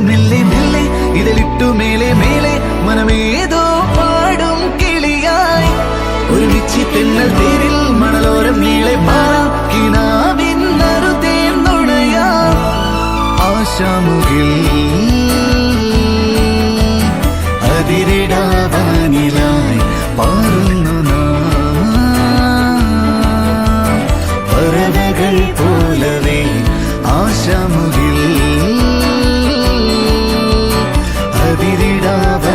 മെല്ലെ മെല്ലെ ഇതിലിട്ടു മേലെ മേലെ മനമേതോ പാടും കിളിയായി ഒരുമിച്ച് തെന്നൽ തേരിൽ മണലോരം നീളെ പാറാം കിനാവിൻ നറുതേൻ നുണയാം ആശാമുകിൽ അതിരിടാവാനിലായി പാറുന്നു പറവകൾ പോലവേ ആശാമുകിൽ അതിരിടാവ